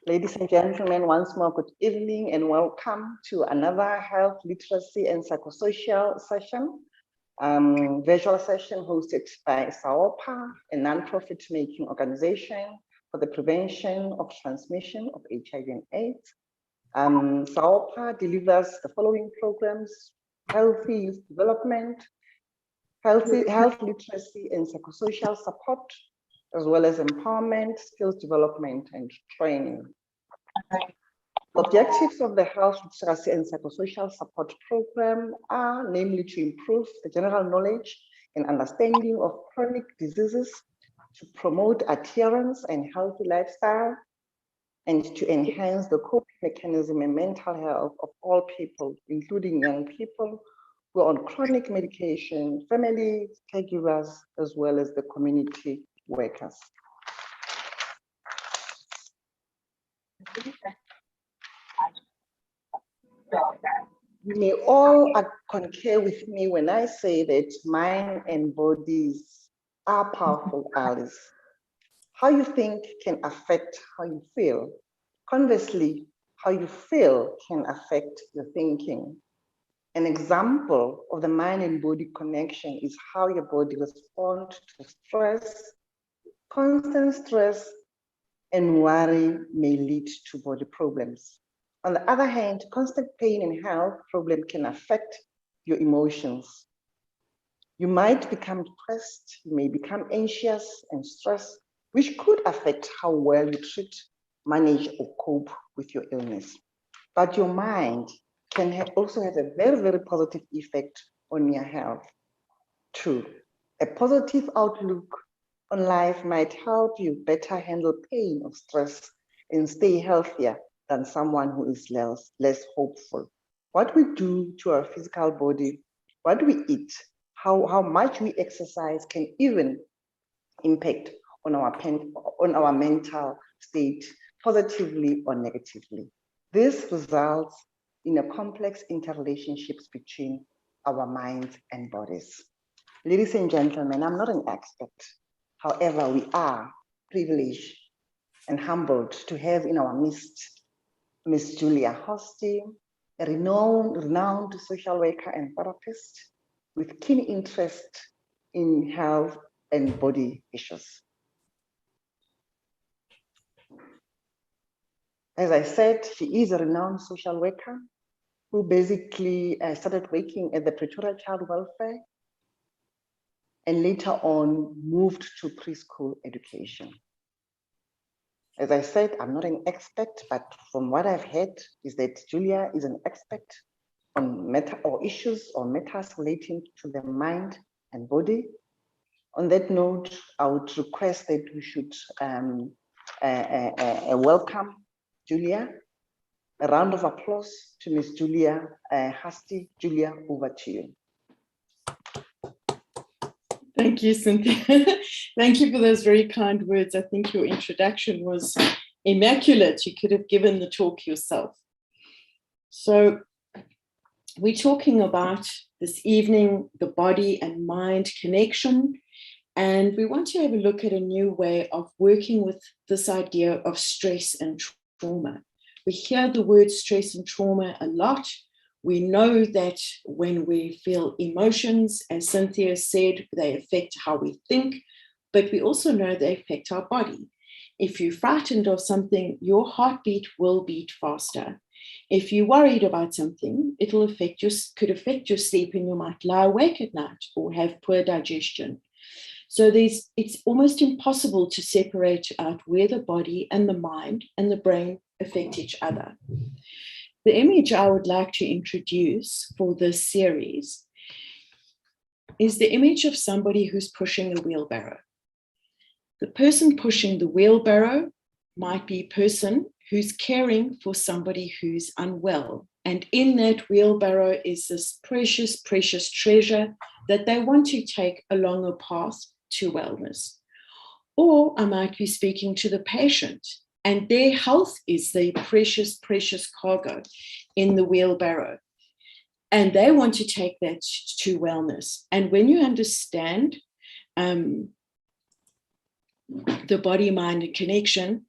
Ladies and gentlemen, once more, good evening and welcome to another health literacy and psychosocial session, virtual session hosted by SAOPA, a non-profit making organization for the prevention of transmission of HIV and AIDS. SAOPA delivers the following programs: healthy youth development, health literacy and psychosocial support, as well as empowerment, skills development, and training. The objectives of the health literacy and psychosocial support program are namely to improve the general knowledge and understanding of chronic diseases, to promote adherence and healthy lifestyle, and to enhance the coping mechanism and mental health of all people, including young people who are on chronic medication, families, caregivers, as well as the community workers. You may all concur with me when I say that mind and bodies are powerful allies. How you think can affect how you feel. Conversely, how you feel can affect your thinking. An example of the mind and body connection is how your body responds to stress. Constant stress and worry may lead to body problems. On the other hand, constant pain and health problem can affect your emotions. You might become depressed, you may become anxious and stressed, which could affect how well you treat, manage, or cope with your illness. But your mind can also have a very, very positive effect on your health too. A positive outlook on life might help you better handle pain or stress and stay healthier than someone who is less hopeful. What we do to our physical body, what we eat, how much we exercise can even impact on our mental state, positively or negatively. This results in a complex interrelationships between our minds and bodies. Ladies and gentlemen, I'm not an expert. However, we are privileged and humbled to have in our midst Ms. Julia Hastie, a renowned social worker and therapist with keen interest in health and body issues. As I said, she is a renowned social worker who basically started working at the Pretoria Child Welfare and later on moved to preschool education. As I said, I'm not an expert, but from what I've heard is that Julia is an expert on issues or matters relating to the mind and body. On that note, I would request that we should welcome Julia. A round of applause to Ms. Julia Hastie. Julia, over to you. Thank you, Cynthia. Thank you for those very kind words. I think your introduction was immaculate. You could have given the talk yourself. So we're talking about this evening, the body and mind connection. And we want to have a look at a new way of working with this idea of stress and trauma. We hear the word stress and trauma a lot. We know that when we feel emotions, as Cynthia said, they affect how we think, but we also know they affect our body. If you're frightened of something, your heartbeat will beat faster. If you're worried about something, could affect your sleep, and you might lie awake at night or have poor digestion. So it's almost impossible to separate out where the body and the mind and the brain affect each other. The image I would like to introduce for this series is the image of somebody who's pushing a wheelbarrow. The person pushing the wheelbarrow might be a person who's caring for somebody who's unwell. And in that wheelbarrow is this precious, precious treasure that they want to take along a path to wellness. Or I might be speaking to the patient, and their health is the precious, precious cargo in the wheelbarrow. And they want to take that to wellness. And when you understand the body, mind, and connection,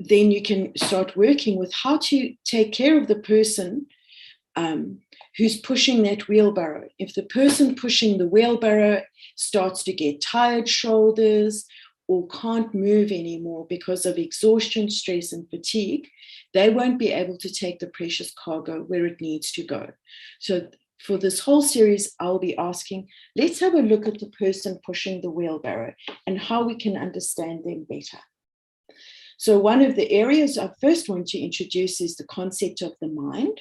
then you can start working with how to take care of the person who's pushing that wheelbarrow. If the person pushing the wheelbarrow starts to get tired shoulders or can't move anymore because of exhaustion, stress, and fatigue, they won't be able to take the precious cargo where it needs to go. So for this whole series, I'll be asking, let's have a look at the person pushing the wheelbarrow and how we can understand them better. So one of the areas I first want to introduce is the concept of the mind.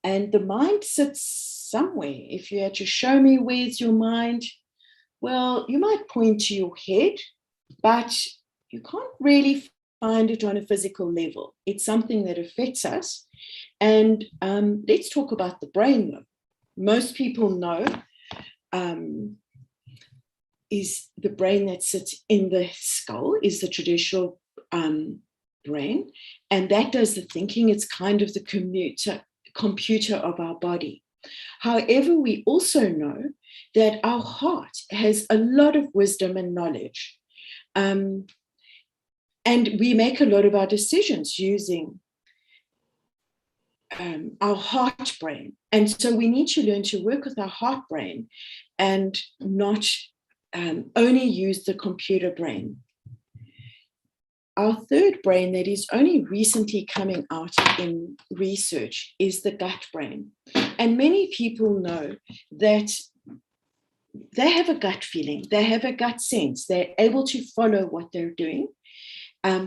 And the mind sits somewhere. If you had to show me where's your mind, well, you might point to your head, but you can't really find it on a physical level. It's something that affects us. And let's talk about the brain, though. Most people know is the brain that sits in the skull is the traditional brain, and that does the thinking. It's kind of the computer of our body. However, we also know that our heart has a lot of wisdom and knowledge, and we make a lot of our decisions using our heart brain. And so we need to learn to work with our heart brain and not only use the computer brain. Our third brain that is only recently coming out in research is the gut brain. And many people know that they have a gut feeling, they have a gut sense, they're able to follow what they're doing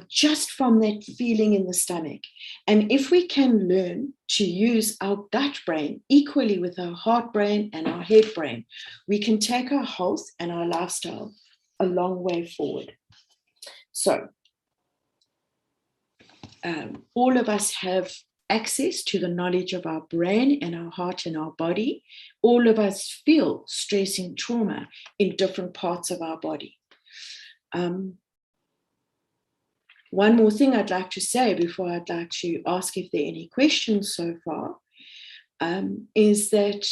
just from that feeling in the stomach. And if we can learn to use our gut brain equally with our heart brain and our head brain, we can take our health and our lifestyle a long way forward. So, all of us have access to the knowledge of our brain and our heart and our body. All of us feel stress and trauma in different parts of our body. One more thing I'd like to say before I'd like to ask if there are any questions so far, is that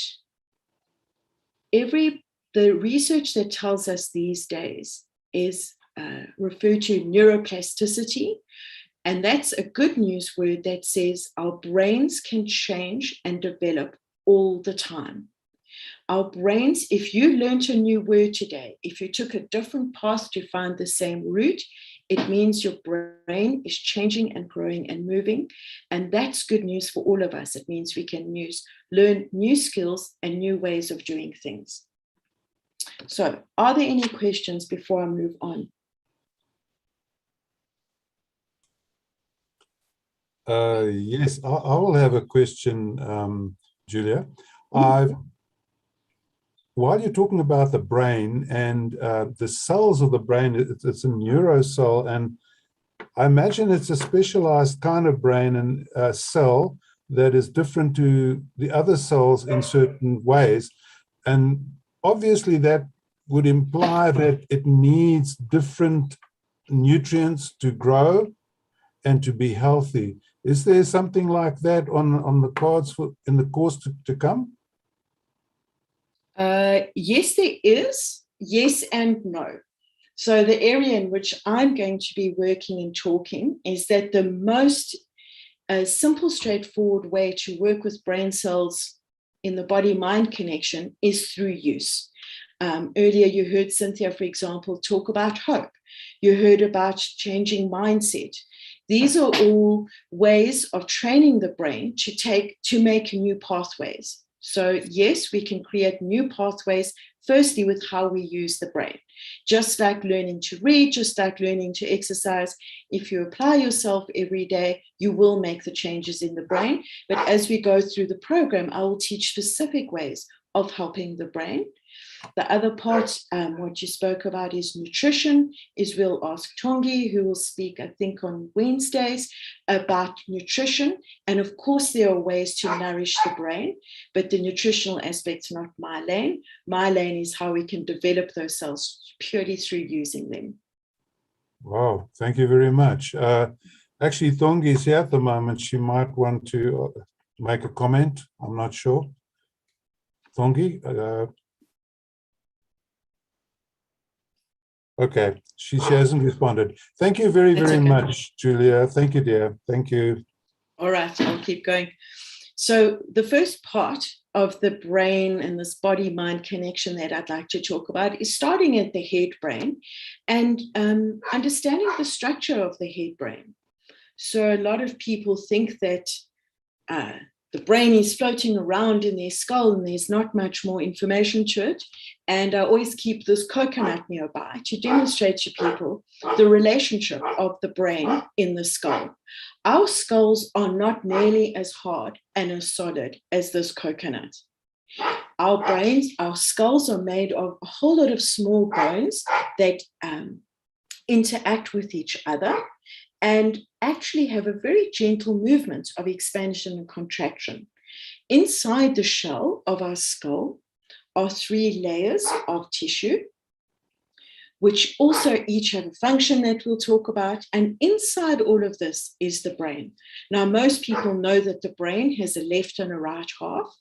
the research that tells us these days is referred to neuroplasticity. And that's a good news word that says our brains can change and develop all the time. Our brains, if you learned a new word today, if you took a different path to find the same root, it means your brain is changing and growing and moving. And that's good news for all of us. It means we can learn new skills and new ways of doing things. So, are there any questions before I move on? Yes, I will have a question, Julia. While you're talking about the brain and the cells of the brain, it's a neurocell, and I imagine it's a specialized kind of brain and cell that is different to the other cells in certain ways. And obviously that would imply that it needs different nutrients to grow and to be healthy. Is there something like that on the cards in the course to come? Yes, there is. Yes and no. So the area in which I'm going to be working and talking is that the most simple, straightforward way to work with brain cells in the body-mind connection is through use. Earlier, you heard Cynthia, for example, talk about hope. You heard about changing mindset. These are all ways of training the brain to make new pathways. So yes, we can create new pathways, firstly with how we use the brain. Just like learning to read, just like learning to exercise, if you apply yourself every day, you will make the changes in the brain. But as we go through the program, I will teach specific ways of helping the brain. The other part, what you spoke about is nutrition, is we'll ask Tongi, who will speak, I think, on Wednesdays about nutrition. And of course, there are ways to nourish the brain, but the nutritional aspect's not my lane. My lane is how we can develop those cells purely through using them. Wow, thank you very much. Actually, Tongi is here at the moment. She might want to make a comment. I'm not sure. Tongi? Okay, she hasn't responded. Thank you very, That's very okay. much, Julia. Thank you, dear. Thank you. All right, I'll keep going. So the first part of the brain and this body-mind connection that I'd like to talk about is starting at the head brain and understanding the structure of the head brain. So a lot of people think that the brain is floating around in their skull and there's not much more information to it. And I always keep this coconut nearby to demonstrate to people the relationship of the brain in the skull. Our skulls are not nearly as hard and as solid as this coconut. Our brains, our skulls are made of a whole lot of small bones that interact with each other and actually have a very gentle movement of expansion and contraction. Inside the shell of our skull are 3 layers of tissue, which also each have a function that we'll talk about. And inside all of this is the brain. Now, most people know that the brain has a left and a right half,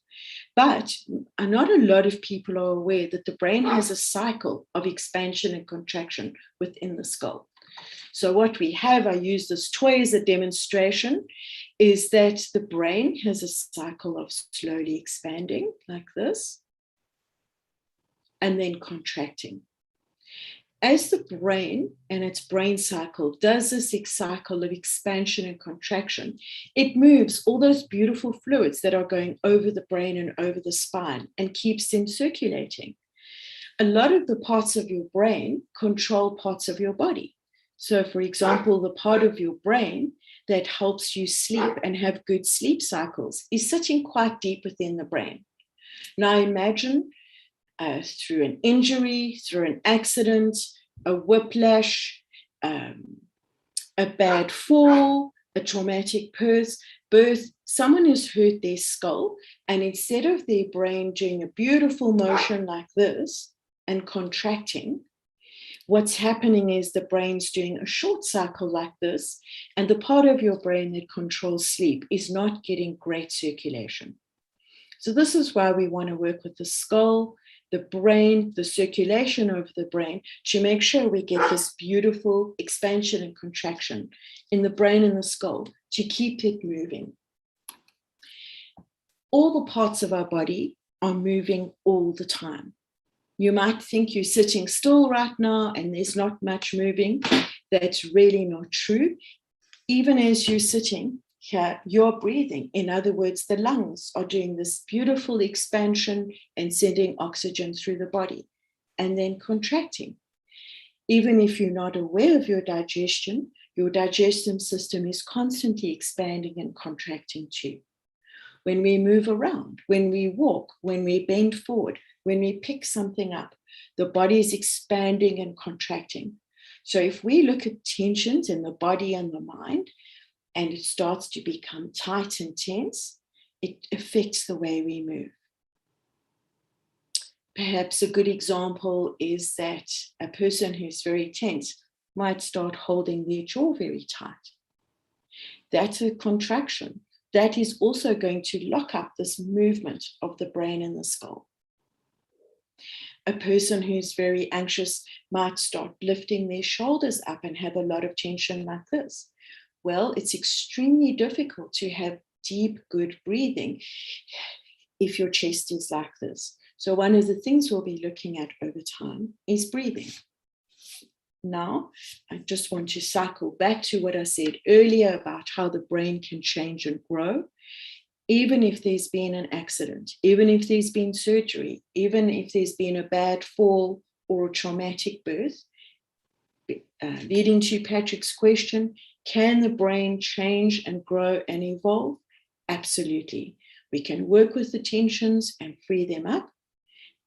but not a lot of people are aware that the brain has a cycle of expansion and contraction within the skull. So what we have, I use this toy as a demonstration, is that the brain has a cycle of slowly expanding like this, and then contracting. As the brain and its brain cycle does this cycle of expansion and contraction, it moves all those beautiful fluids that are going over the brain and over the spine and keeps them circulating. A lot of the parts of your brain control parts of your body. So, for example, the part of your brain that helps you sleep and have good sleep cycles is sitting quite deep within the brain. Now, imagine through an injury, through an accident, a whiplash, a bad fall, a traumatic birth, someone has hurt their skull, and instead of their brain doing a beautiful motion like this and contracting, what's happening is the brain's doing a short cycle like this, and the part of your brain that controls sleep is not getting great circulation. So this is why we want to work with the skull, the brain, the circulation of the brain to make sure we get this beautiful expansion and contraction in the brain and the skull to keep it moving. All the parts of our body are moving all the time. You might think you're sitting still right now and there's not much moving. That's really not true. Even as you're sitting here, you're breathing. In other words, the lungs are doing this beautiful expansion and sending oxygen through the body and then contracting. Even if you're not aware of your digestive system is constantly expanding and contracting too. When we move around, when we walk, when we bend forward, when we pick something up, the body is expanding and contracting. So if we look at tensions in the body and the mind, and it starts to become tight and tense, it affects the way we move. Perhaps a good example is that a person who's very tense might start holding their jaw very tight. That's a contraction. That is also going to lock up this movement of the brain and the skull. A person who's very anxious might start lifting their shoulders up and have a lot of tension like this. Well, it's extremely difficult to have deep, good breathing if your chest is like this. So one of the things we'll be looking at over time is breathing. Now, I just want to cycle back to what I said earlier about how the brain can change and grow. Even if there's been an accident, even if there's been surgery, even if there's been a bad fall or a traumatic birth, leading to Patrick's question, can the brain change and grow and evolve? Absolutely. We can work with the tensions and free them up,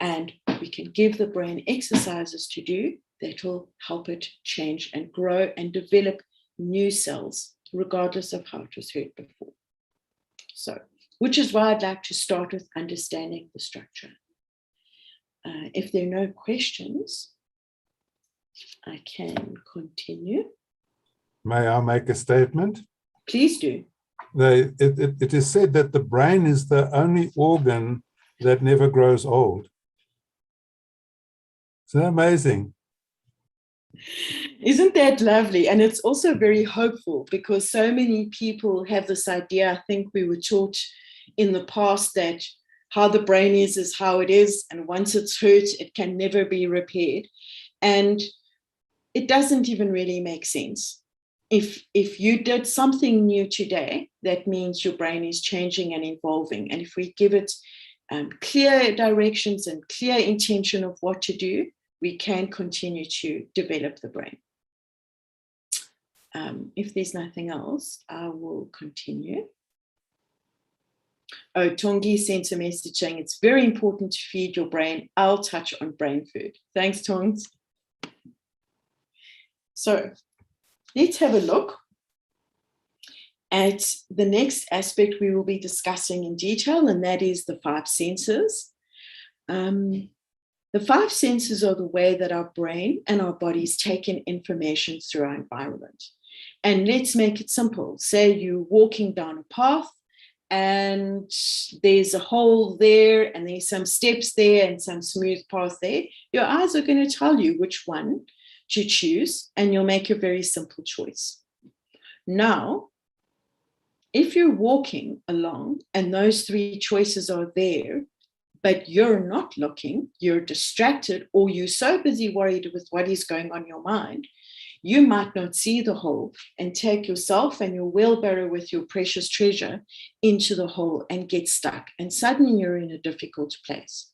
and we can give the brain exercises to do that will help it change and grow and develop new cells, regardless of how it was hurt before. So, which is why I'd like to start with understanding the structure. If there are no questions, I can continue. May I make a statement? Please do. It is said that the brain is the only organ that never grows old. Isn't that amazing? Isn't that lovely? And it's also very hopeful because so many people have this idea. I think we were taught in the past that how the brain is how it is. And once it's hurt, it can never be repaired. And it doesn't even really make sense. If you did something new today, that means your brain is changing and evolving. And if we give it clear directions and clear intention of what to do, we can continue to develop the brain. If there's nothing else, I will continue. Oh, Tongi sent a message saying it's very important to feed your brain. I'll touch on brain food. Thanks, Tongs. So let's have a look at the next aspect we will be discussing in detail, and that is the 5 senses. The 5 senses are the way that our brain and our bodies take in information through our environment. And let's make it simple. Say you're walking down a path and there's a hole there and there's some steps there and some smooth path there. Your eyes are going to tell you which one to choose, and you'll make a very simple choice. Now, if you're walking along and those 3 choices are there, but you're not looking, you're distracted, or you're so busy worried with what is going on in your mind, you might not see the hole and take yourself and your wheelbarrow with your precious treasure into the hole and get stuck. And suddenly you're in a difficult place.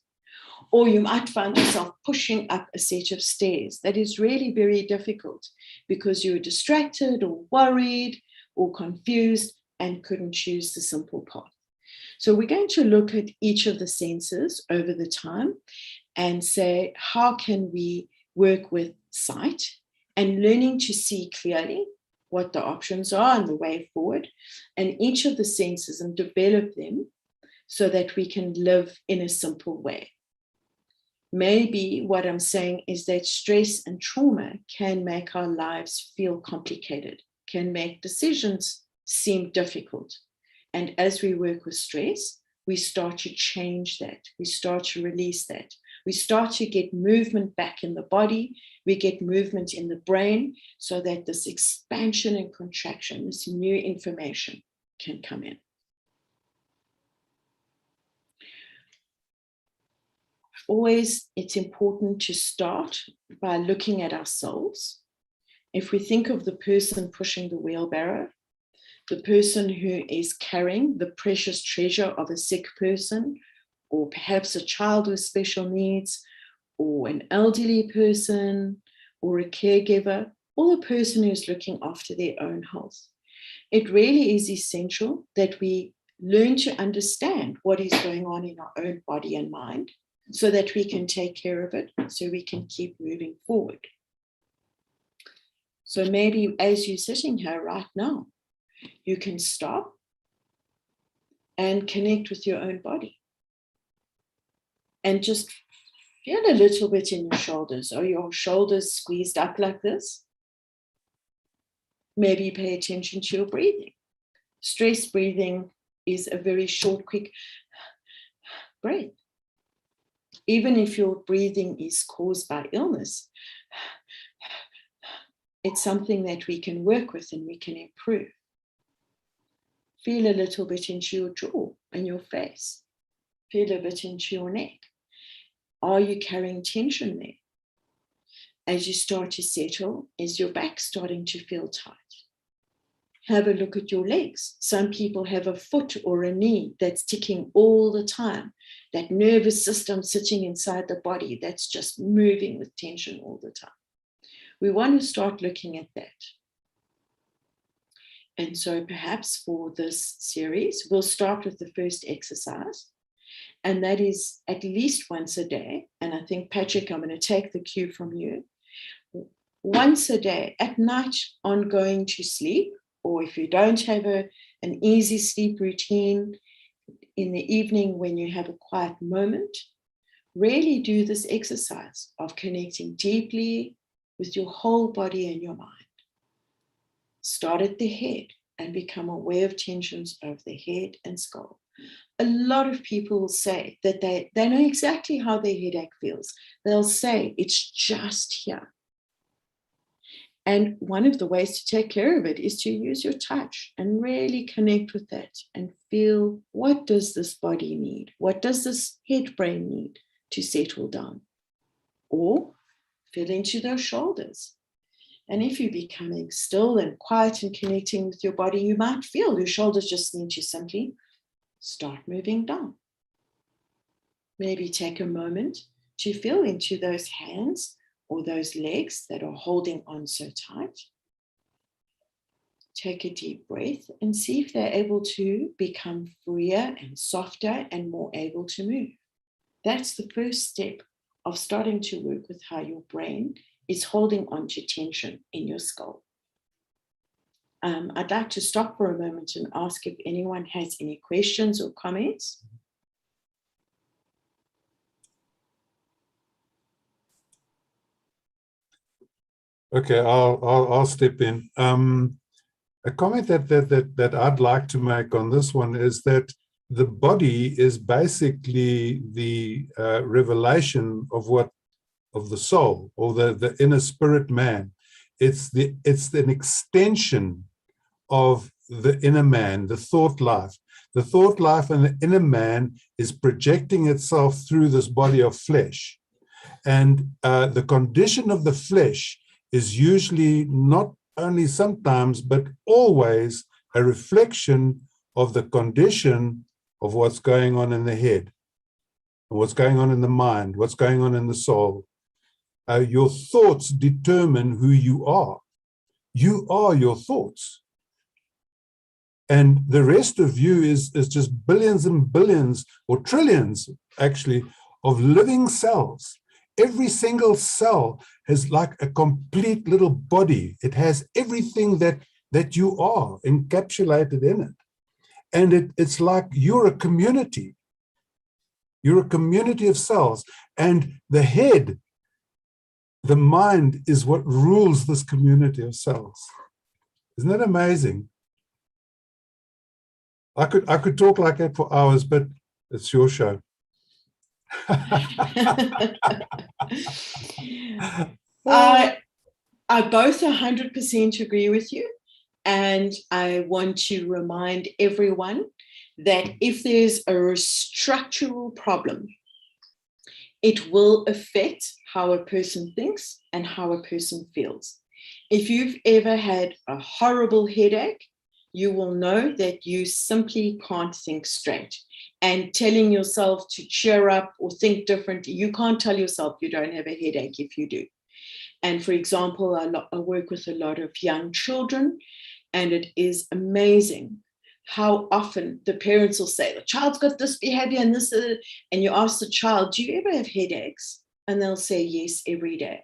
Or you might find yourself pushing up a set of stairs that is really very difficult because you were distracted or worried or confused and couldn't choose the simple path. So we're going to look at each of the senses over the time and say, how can we work with sight and learning to see clearly what the options are and the way forward, and each of the senses, and develop them so that we can live in a simple way. Maybe what I'm saying is that stress and trauma can make our lives feel complicated, can make decisions seem difficult. And as we work with stress, we start to change that. We start to release that. We start to get movement back in the body. We get movement in the brain so that this expansion and contraction, this new information can come in. Always, it's important to start by looking at ourselves. If we think of the person pushing the wheelbarrow, the person who is carrying the precious treasure of a sick person, or perhaps a child with special needs, or an elderly person, or a caregiver, or a person who's looking after their own health. It really is essential that we learn to understand what is going on in our own body and mind so that we can take care of it, so we can keep moving forward. So maybe as you're sitting here right now, you can stop and connect with your own body and just feel a little bit in your shoulders. Are your shoulders squeezed up like this? Maybe pay attention to your breathing. Stress breathing is a very short, quick breath. Even if your breathing is caused by illness, it's something that we can work with and we can improve. Feel a little bit into your jaw and your face. Feel a bit into your neck. Are you carrying tension there? As you start to settle, is your back starting to feel tight? Have a look at your legs. Some people have a foot or a knee that's ticking all the time. That nervous system sitting inside the body that's just moving with tension all the time. We want to start looking at that. And so perhaps for this series, we'll start with the first exercise. And that is at least once a day. And I think, Patrick, I'm going to take the cue from you. Once a day, at night on going to sleep, or if you don't have an easy sleep routine, in the evening when you have a quiet moment, really do this exercise of connecting deeply with your whole body and your mind. Start at the head and become aware of tensions over the head and skull. A lot of people will say that they know exactly how their headache feels. They'll say, it's just here. And one of the ways to take care of it is to use your touch and really connect with that and feel, what does this body need? What does this head brain need to settle down? Or feel into those shoulders. And if you're becoming still and quiet and connecting with your body, you might feel your shoulders just need to simply start moving down. Maybe take a moment to feel into those hands or those legs that are holding on so tight. Take a deep breath and see if they're able to become freer and softer and more able to move. That's the first step of starting to work with how your brain is holding on to tension in your skull. I'd like to stop for a moment and ask if anyone has any questions or comments. Okay, I'll step in. A comment that I'd like to make on this one is that the body is basically the revelation of the soul, or the inner spirit man. It's an extension of the inner man, the thought life. The thought life and the inner man is projecting itself through this body of flesh. And the condition of the flesh is usually, not only sometimes, but always, a reflection of the condition of what's going on in the head, what's going on in the mind, what's going on in the soul. Your thoughts determine who you are. You are your thoughts. And the rest of you is just billions and billions, or trillions, actually, of living cells. Every single cell is like a complete little body. It has everything that you are encapsulated in it. And it's like you're a community. You're a community of cells. And the head, the mind, is what rules this community of cells. Isn't that amazing? I could talk like that for hours, but it's your show. I both 100% agree with you. And I want to remind everyone that if there's a structural problem, it will affect how a person thinks and how a person feels. If you've ever had a horrible headache, you will know that you simply can't think straight. And telling yourself to cheer up or think differently, you can't tell yourself you don't have a headache if you do. And for example, I work with a lot of young children, and it is amazing how often the parents will say, the child's got this behavior and this, and you ask the child, do you ever have headaches? And they'll say, yes, every day.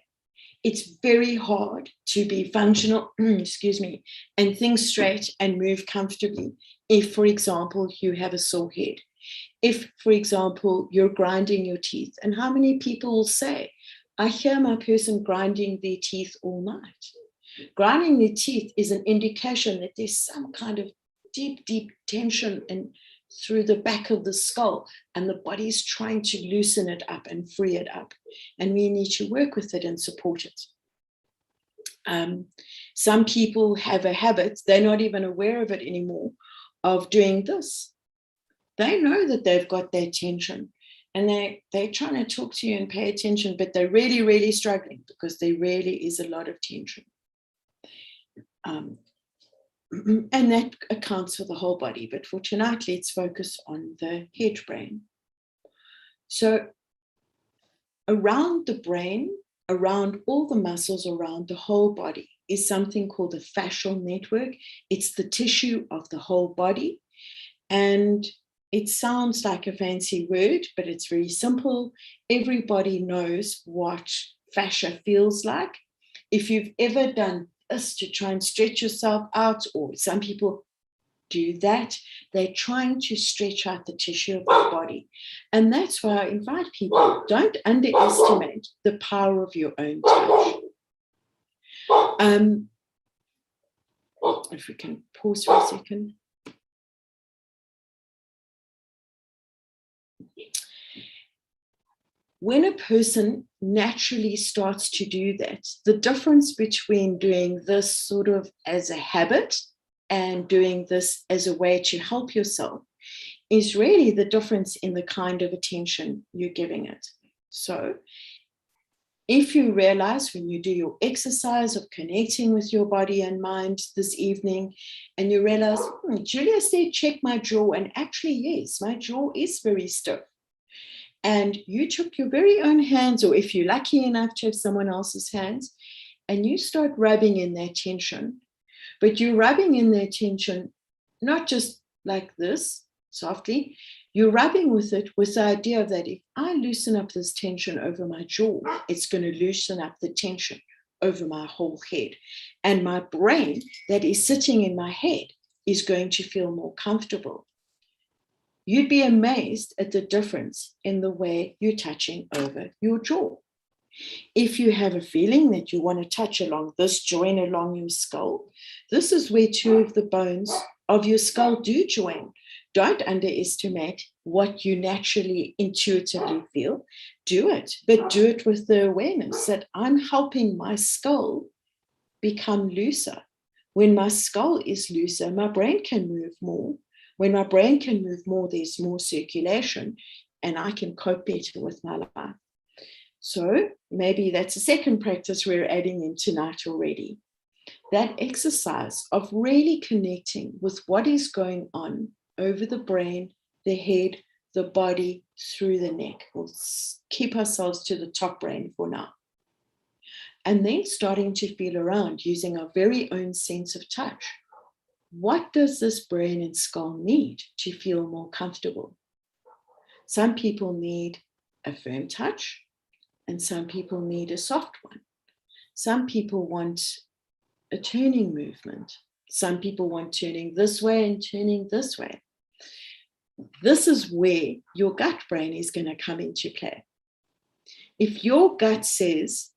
It's very hard to be functional, excuse me, and think straight and move comfortably if, for example, you have a sore head. If, for example, you're grinding your teeth, and how many people will say, I hear my person grinding their teeth all night. Grinding their teeth is an indication that there's some kind of deep, deep tension through the back of the skull, and the body's trying to loosen it up and free it up. And we need to work with it and support it. Some people have a habit, they're not even aware of it anymore, of doing this. They know that they've got that tension, and they're trying to talk to you and pay attention, but they're really, really struggling because there really is a lot of tension. And that accounts for the whole body. But for tonight, let's focus on the head brain. So around the brain, around all the muscles, around the whole body is something called the fascial network. It's the tissue of the whole body. And it sounds like a fancy word, but it's very simple. Everybody knows what fascia feels like. If you've ever done this to try and stretch yourself out, or some people do that, they're trying to stretch out the tissue of the body. And that's why I invite people, don't underestimate the power of your own touch. If we can pause for a second. when a person naturally starts to do that, the difference between doing this sort of as a habit and doing this as a way to help yourself is really the difference in the kind of attention you're giving it. So if you realize when you do your exercise of connecting with your body and mind this evening, and you realize, Julia said, check my jaw, and actually, yes, my jaw is very stiff. And you took your very own hands, or if you're lucky enough to have someone else's hands, and you start rubbing in that tension. But you're rubbing in that tension, not just like this, softly. You're rubbing with it with the idea that if I loosen up this tension over my jaw, it's going to loosen up the tension over my whole head. And my brain that is sitting in my head is going to feel more comfortable. You'd be amazed at the difference in the way you're touching over your jaw. If you have a feeling that you want to touch along this joint along your skull, this is where two of the bones of your skull do join. Don't underestimate what you naturally, intuitively feel. Do it, but do it with the awareness that I'm helping my skull become looser. When my skull is looser, my brain can move more. When my brain can move more, there's more circulation, and I can cope better with my life. So maybe that's a second practice we're adding in tonight already. That exercise of really connecting with what is going on over the brain, the head, the body, through the neck. We'll keep ourselves to the top brain for now. And then starting to feel around using our very own sense of touch. What does this brain and skull need to feel more comfortable? Some people need a firm touch, and some people need a soft one. Some people want a turning movement. Some people want turning this way and turning this way. This is where your gut brain is going to come into play. If your gut says,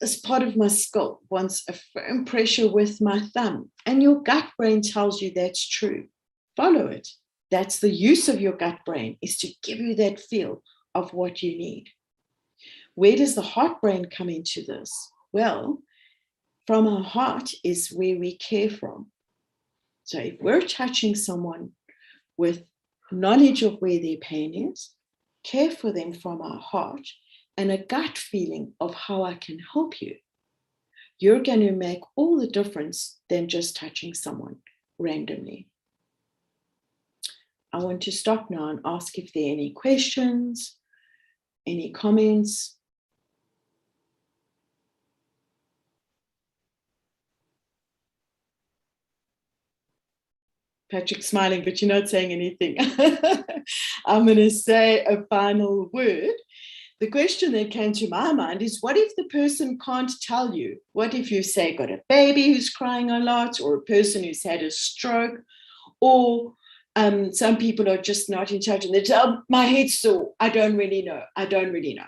this part of my skull wants a firm pressure with my thumb, and your gut brain tells you that's true, follow it. That's the use of your gut brain, is to give you that feel of what you need. Where does the heart brain come into this? Well, from our heart is where we care from. So if we're touching someone with knowledge of where their pain is, care for them from our heart, and a gut feeling of how I can help you, you're going to make all the difference than just touching someone randomly. I want to stop now and ask if there are any questions, any comments. Patrick's smiling, but you're not saying anything. I'm going to say a final word. The question that came to my mind is, what if the person can't tell you? What if you say got a baby who's crying a lot, or a person who's had a stroke, or some people are just not in touch and they say, oh, my head's sore. I don't really know.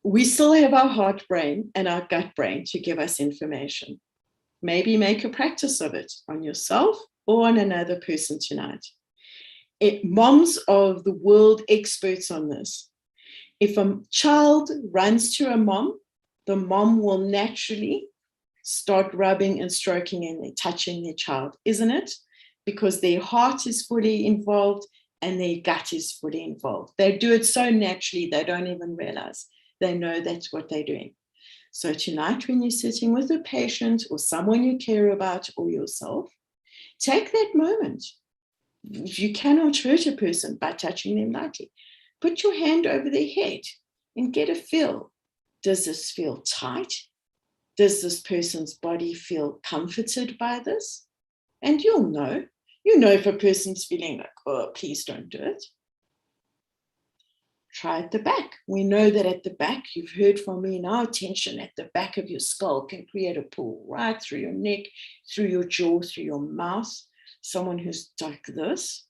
We still have our heart brain and our gut brain to give us information. Maybe make a practice of it on yourself or on another person tonight. Moms of the world experts on this. If a child runs to a mom, the mom will naturally start rubbing and stroking and touching their child, isn't it? Because their heart is fully involved and their gut is fully involved. They do it so naturally, they don't even realize. They know that's what they're doing. So tonight, when you're sitting with a patient or someone you care about or yourself, take that moment. If you cannot hurt a person by touching them lightly, put your hand over their head and get a feel. Does this feel tight? Does this person's body feel comforted by this? And you'll know. You know if a person's feeling like, oh, please don't do it. Try at the back. We know that at the back, you've heard from me now, tension at the back of your skull can create a pull right through your neck, through your jaw, through your mouth. Someone who's like this.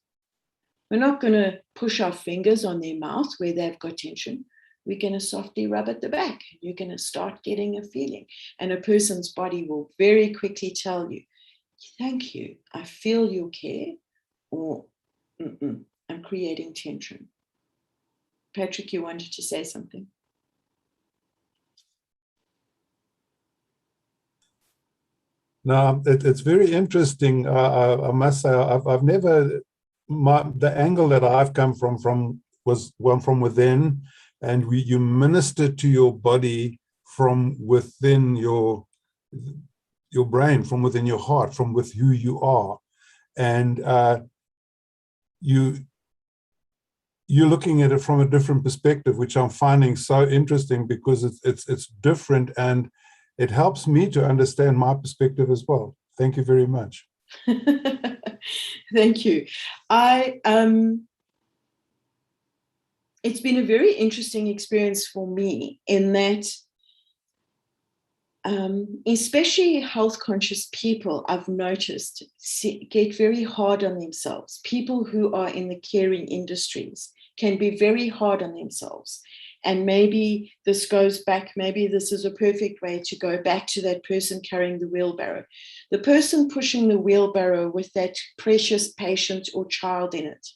We're not going to push our fingers on their mouth where they've got tension. We're going to softly rub at the back. You're going to start getting a feeling. And a person's body will very quickly tell you, thank you, I feel your care, or I'm creating tension. Patrick, you wanted to say something. No, it's very interesting. I must say, I've never, the angle that I've come from was one from within, and you minister to your body from within your brain, from within your heart, from with who you are, and you're looking at it from a different perspective, which I'm finding so interesting because it's different, and it helps me to understand my perspective as well. Thank you very much. Thank you. It's been a very interesting experience for me in that, especially health conscious people, I've noticed, get very hard on themselves. People who are in the caring industries can be very hard on themselves. And maybe this goes back, maybe this is a perfect way to go back to that person carrying the wheelbarrow. The person pushing the wheelbarrow with that precious patient or child in it.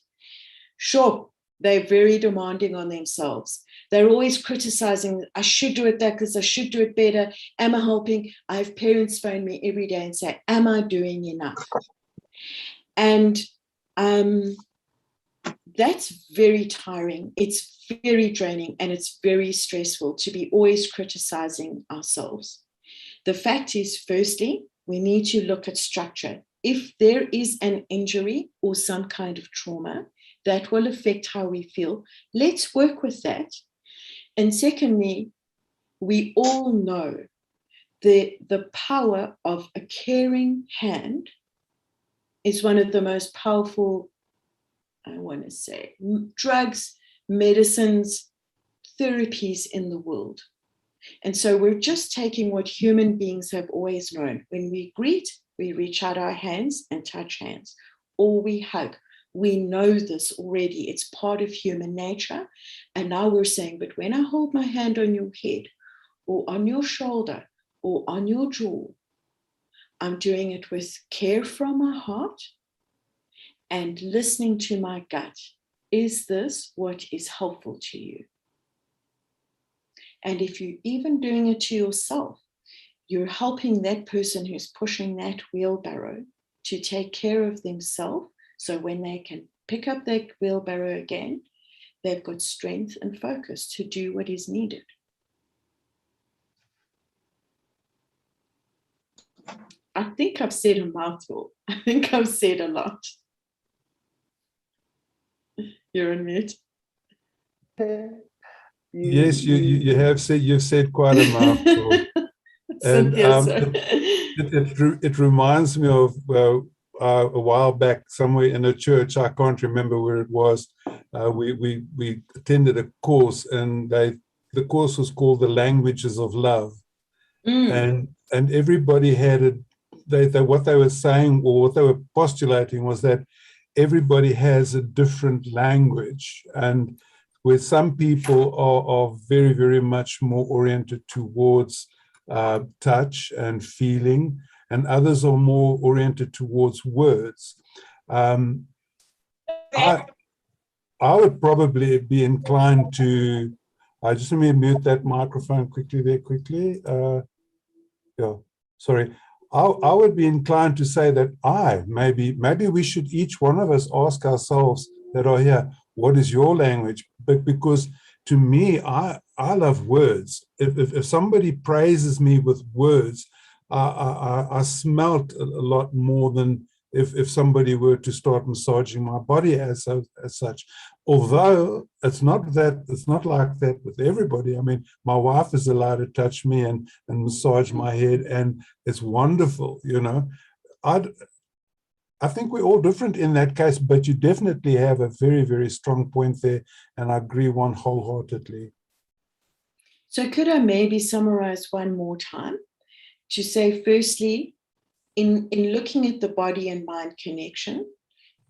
Sure, they're very demanding on themselves. They're always criticizing, I should do it that because I should do it better. Am I helping? I have parents phone me every day and say, am I doing enough? And that's very tiring. It's very draining, and it's very stressful to be always criticizing ourselves. The fact is, firstly, we need to look at structure. If there is an injury or some kind of trauma that will affect how we feel, let's work with that. And secondly, we all know the power of a caring hand is one of the most powerful, I want to say, drugs, medicines, therapies in the world. And so we're just taking what human beings have always known. When we greet, we reach out our hands and touch hands, or we hug. We know this already. It's part of human nature. And now we're saying, but when I hold my hand on your head or on your shoulder or on your jaw, I'm doing it with care from my heart and listening to my gut. Is this what is helpful to you? And if you're even doing it to yourself, you're helping that person who's pushing that wheelbarrow to take care of themselves. So when they can pick up that wheelbarrow again, they've got strength and focus to do what is needed. I think I've said a mouthful. I think I've said a lot. You're on mute. Yes, you've said quite a mouthful. And it reminds me of a while back, somewhere in a church, I can't remember where it was. We attended a course, and the course was called The Languages of Love. And everybody had what they were saying, or what they were postulating, was that everybody has a different language, and where some people are very, very much more oriented towards touch and feeling, and others are more oriented towards words. I would probably be inclined to, just let me mute that microphone quickly. Yeah, sorry. I would be inclined to say that maybe we should, each one of us, ask ourselves that are here, what is your language? But because to me, I love words. If somebody praises me with words, I smelt a lot more than if somebody were to start massaging my body as such. Although it's not like that with everybody. I mean, my wife is allowed to touch me and massage my head, and it's wonderful, you know. I think we're all different in that case, but you definitely have a very, very strong point there, and I agree one wholeheartedly. So could I maybe summarize one more time to say, firstly, in looking at the body and mind connection,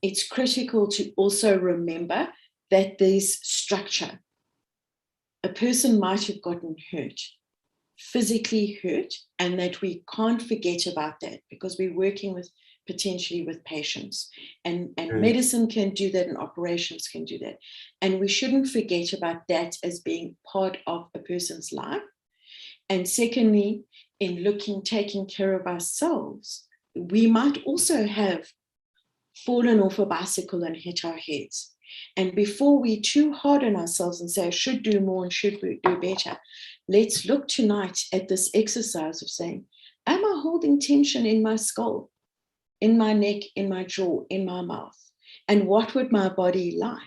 it's critical to also remember that there's structure. A person might have gotten hurt, physically hurt, and that we can't forget about that, because we're working with potentially with patients. And medicine can do that, and operations can do that. And we shouldn't forget about that as being part of a person's life. And secondly, in taking care of ourselves, we might also have fallen off a bicycle and hit our heads. And before we're too hard on ourselves and say, I should do more and should we do better, let's look tonight at this exercise of saying, am I holding tension in my skull, in my neck, in my jaw, in my mouth? And what would my body like?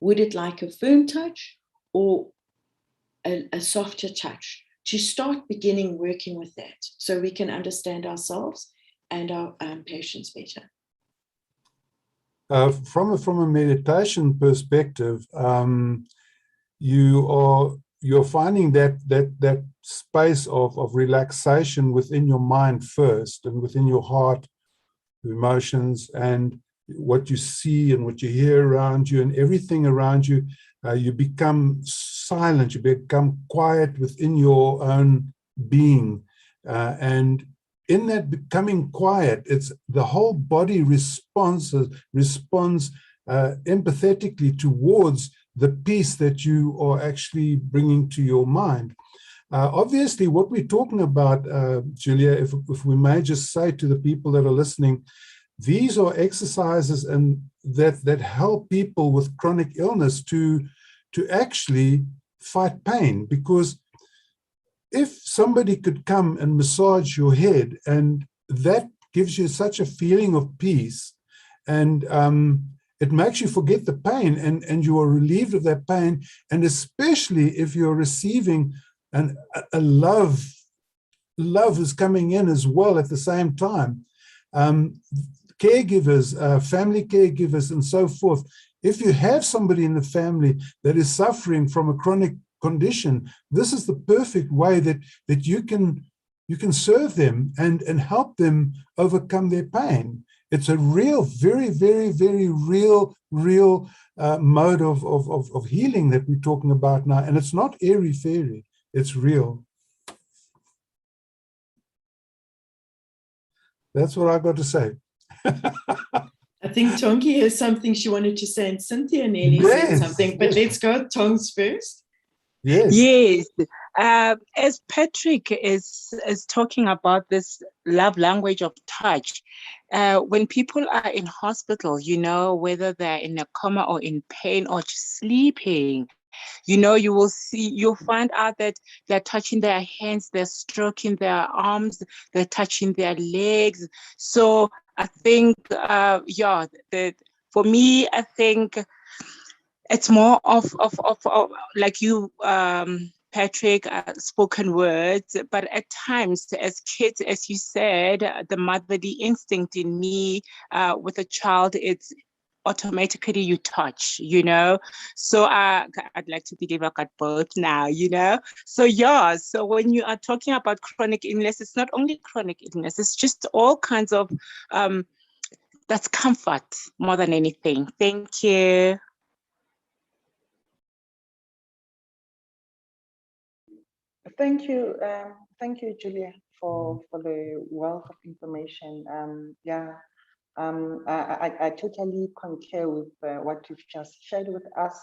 Would it like a firm touch or a softer touch? To start beginning working with that so we can understand ourselves and our patients better. From a meditation perspective, you're finding that space of relaxation within your mind first, and within your heart, emotions, and what you see and what you hear around you, and everything around you. You become silent, you become quiet within your own being. And in that becoming quiet, it's the whole body responds empathetically towards the peace that you are actually bringing to your mind. Obviously, what we're talking about, Julia, if we may just say to the people that are listening, these are exercises and that help people with chronic illness to actually fight pain. Because if somebody could come and massage your head, and that gives you such a feeling of peace, and it makes you forget the pain, and you are relieved of that pain, and especially if you're receiving a love is coming in as well at the same time. Caregivers, family caregivers, and so forth. If you have somebody in the family that is suffering from a chronic condition, this is the perfect way that you can serve them and help them overcome their pain. It's a real, very, very, very real mode of healing that we're talking about now, and it's not airy-fairy. It's real. That's what I've got to say. I think Tongi has something she wanted to say, and Cynthia nearly said something, but let's go Tongs first. Yes. As Patrick is talking about this love language of touch, when people are in hospital, whether they're in a coma or in pain or just sleeping, you'll find out that they're touching their hands, they're stroking their arms, they're touching their legs. So I think, for me, I think it's more of like you, Patrick, spoken words, but at times as kids, as you said, the motherly instinct in me with a child, it's automatically you touch, so I'd like to believe I got both now, so when you are talking about chronic illness, it's not only chronic illness, it's just all kinds of that's comfort more than anything. Thank you. Thank you, Julia, for the wealth of information. I totally concur with what you've just shared with us.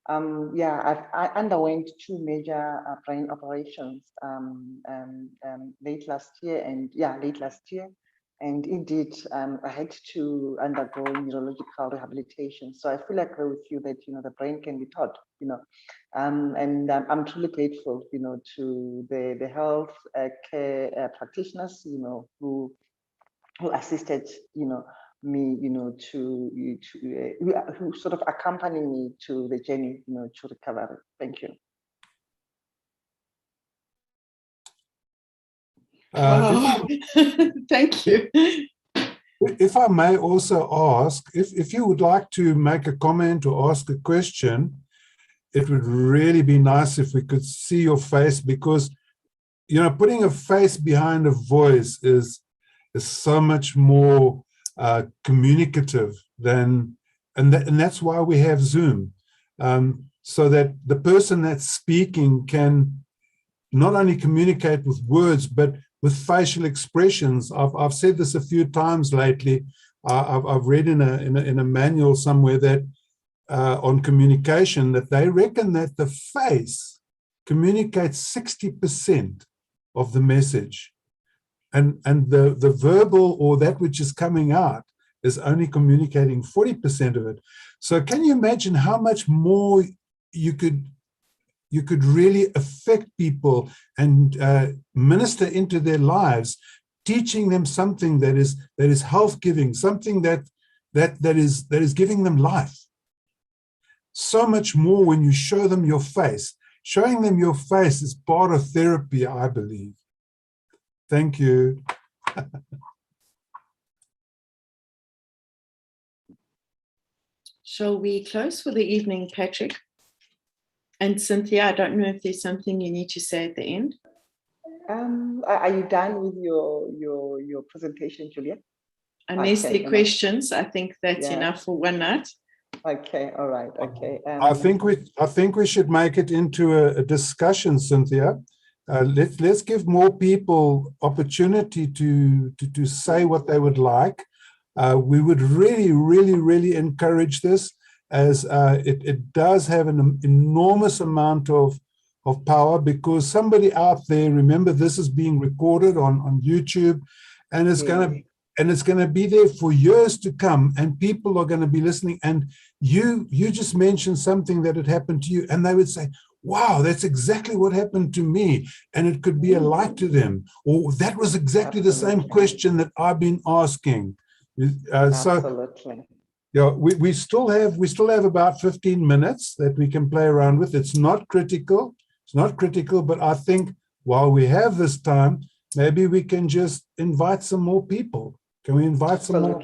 I underwent 2 major brain operations late last year, and indeed I had to undergo neurological rehabilitation. So I fully agree with you that the brain can be taught, and I'm truly grateful, to the health care practitioners, who assisted, me, who sort of accompany me to the journey, to recovery. Thank you. Thank you. If I may also ask, if you would like to make a comment or ask a question, it would really be nice if we could see your face, because, putting a face behind a voice is so much more communicative than, and that's why we have Zoom, so that the person that's speaking can not only communicate with words, but with facial expressions. I've said this a few times lately. I've read in a manual somewhere that on communication, that they reckon that the face communicates 60% of the message, and the verbal, or that which is coming out, is only communicating 40% of it. So can you imagine how much more you could really affect people and minister into their lives, teaching them something that is health-giving, something that is giving them life. So much more when you show them your face. Showing them your face is part of therapy, I believe. Thank you. Shall we close for the evening, Patrick? And Cynthia, I don't know if there's something you need to say at the end. Are you done with your presentation, Julia? Unless there are questions, I think that's enough for one night. Okay, all right, okay. I think we should make it into a discussion, Cynthia. Let's give more people opportunity to say what they would like. We would really encourage this, as it does have an enormous amount of power, because somebody out there, remember, this is being recorded on YouTube, and it's going to be there for years to come, and people are going to be listening. And you just mentioned something that had happened to you, and they would say, wow, that's exactly what happened to me. And it could be a light to them, or that was exactly the same question that I've been asking. Absolutely. Yeah, we still have about 15 minutes that we can play around with. It's not critical. It's not critical, but I think while we have this time, maybe we can just invite some more people. Can we invite some more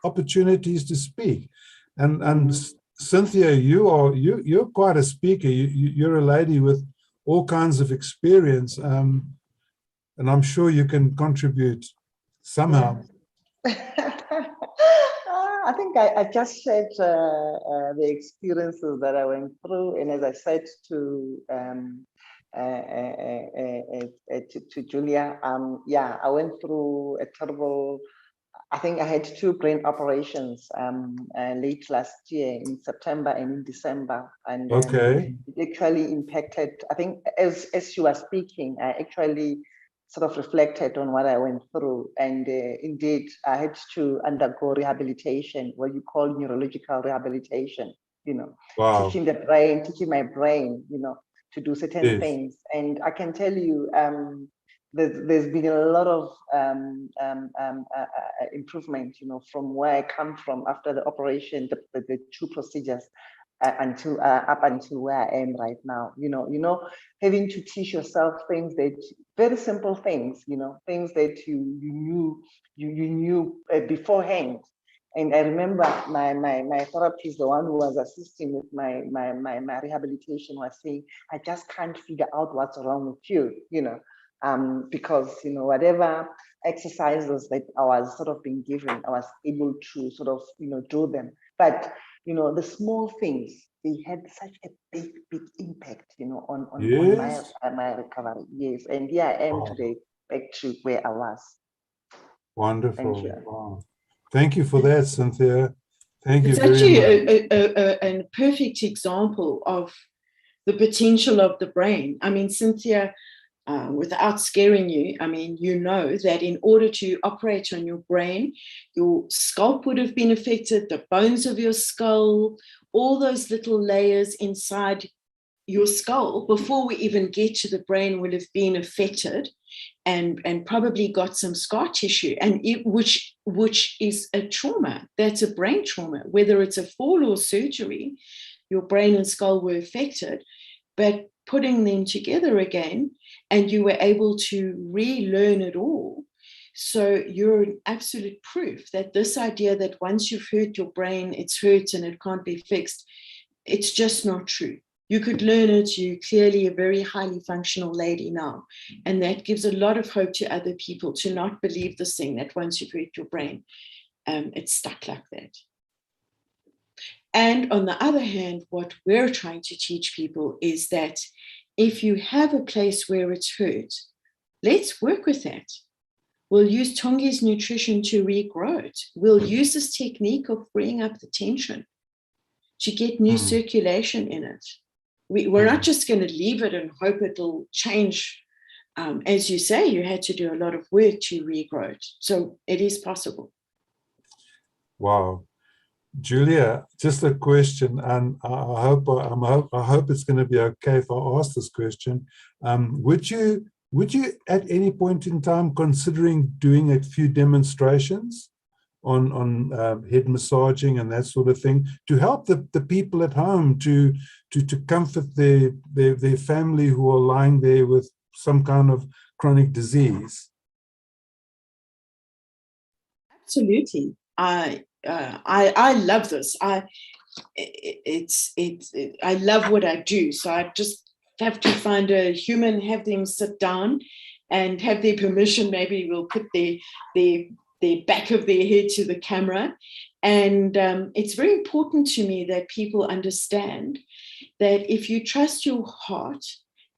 opportunities to speak? And Cynthia, you're quite a speaker. You're a lady with all kinds of experience, and I'm sure you can contribute somehow. I think I just shared the experiences that I went through, and as I said to Julia, I went through a terrible. I think I had 2 brain operations late last year in September and in December, and it actually impacted. I think as you were speaking, I actually sort of reflected on what I went through, and indeed I had to undergo rehabilitation, what you call neurological rehabilitation. Teaching my brain, to do certain things. And I can tell you, there's been a lot of improvement, from where I come from after the operation, the 2 procedures, until up until where I am right now. Having to teach yourself things that very simple things, things that you knew beforehand. And I remember my therapist, the one who was assisting with my rehabilitation, was saying, I just can't figure out what's wrong with you, because whatever exercises that I was sort of being given, I was able to sort of do them. But the small things, they had such a big impact, on my recovery. Yes, and here I am today, back to where I was. Wonderful. Thank you. Wow. Thank you for that, Cynthia. Thank you very much. It's actually a perfect example of the potential of the brain. I mean, Cynthia, without scaring you, I mean, that in order to operate on your brain, your scalp would have been affected, the bones of your skull, all those little layers inside your skull before we even get to the brain would have been affected and probably got some scar tissue, and which is a trauma. That's a brain trauma, whether it's a fall or surgery, your brain and skull were affected, but putting them together again, and you were able to relearn it all. So you're an absolute proof that this idea that once you've hurt your brain, it's hurt and it can't be fixed, it's just not true. You could learn it. You're clearly a very highly functional lady now. And that gives a lot of hope to other people to not believe this thing that once you've hurt your brain, it's stuck like that. And on the other hand, what we're trying to teach people is that if you have a place where it's hurt, Let's work with that. We'll use Tongi's nutrition to regrow it. We'll use this technique of freeing up the tension to get new circulation in it. We're not just going to leave it and hope it'll change. As you say, you had to do a lot of work to regrow it. So it is possible. Wow. Julia, just a question, and I hope it's going to be okay if I ask this question. Would you at any point in time considering doing a few demonstrations on head massaging and that sort of thing to help the people at home to comfort their family who are lying there with some kind of chronic disease? Absolutely. I love this. I love what I do. So I just have to find a human, have them sit down and have their permission. Maybe we'll put the back of their head to the camera. And it's very important to me that people understand that if you trust your heart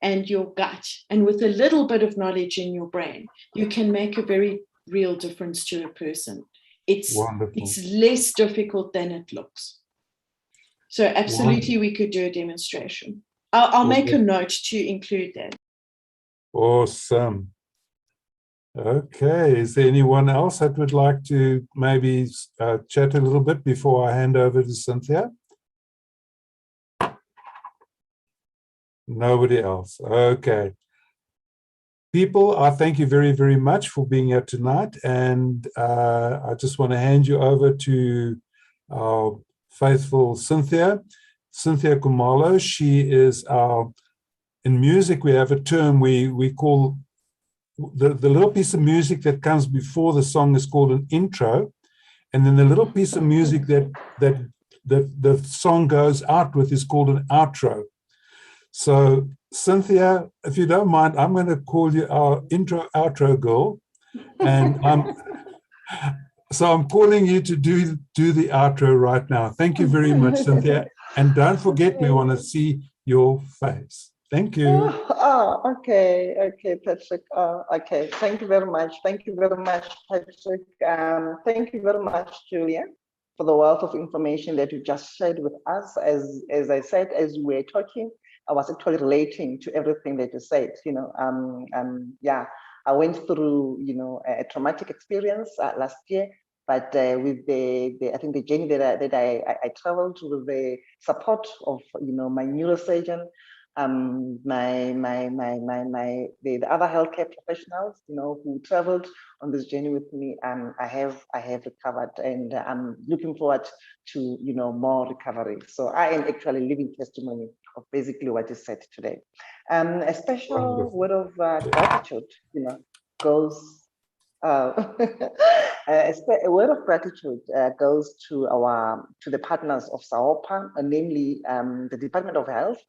and your gut, and with a little bit of knowledge in your brain, you can make a very real difference to a person. It's less difficult than it looks. So absolutely, we could do a demonstration. I'll make a note to include that. Awesome. Okay, is there anyone else that would like to maybe chat a little bit before I hand over to Cynthia? Nobody else. Okay. People, I thank you very, very much for being here tonight. And I just want to hand you over to our faithful Cynthia Kumalo. She is our, in music, we have a term we call, the little piece of music that comes before the song is called an intro. And then the little piece of music that the song goes out with is called an outro. So Cynthia, if you don't mind, I'm going to call you our outro girl. And so I'm calling you to do the outro right now. Thank you very much, Cynthia. And don't forget, we want to see your face. Thank you. Okay, Patrick. Okay, thank you very much. Thank you very much, Patrick. Thank you very much, Julia, for the wealth of information that you just shared with us. As I said, as we were talking, I was actually relating to everything that you said. Yeah, I went through, a traumatic experience last year, but with I think the journey that I traveled with the support of, my neurosurgeon, the other healthcare professionals, who traveled on this journey with me, I have recovered, and I'm looking forward to, more recovery. So I am actually living testimony of basically what you said today. A special word of gratitude, goes. A word of gratitude goes to the partners of SAOPA, namely the Department of Health,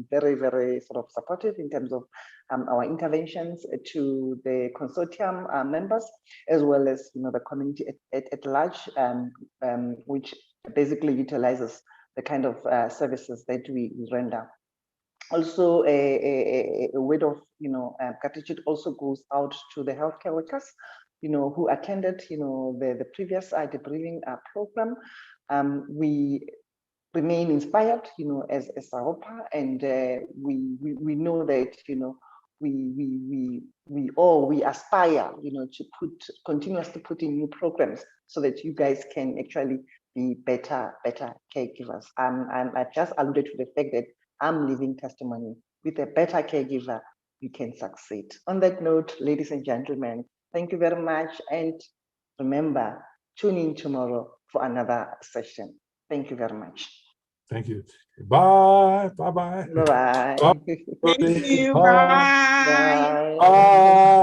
very, very sort of supportive in terms of our interventions, to the consortium members, as well as the community at large, which basically utilizes the kind of services that we render. Also, a word of gratitude also goes out to the healthcare workers, who attended the previous debriefing program. We remain inspired, as SAOPA, and we know that we aspire, to continuously put in new programs so that you guys can actually be better caregivers. I just alluded to the fact that I'm living testimony. With a better caregiver, you can succeed. On that note, ladies and gentlemen, thank you very much. And remember, tune in tomorrow for another session. Thank you very much. Thank you. Bye. Bye-bye. Bye-bye. Thank you. Bye. Bye. Bye.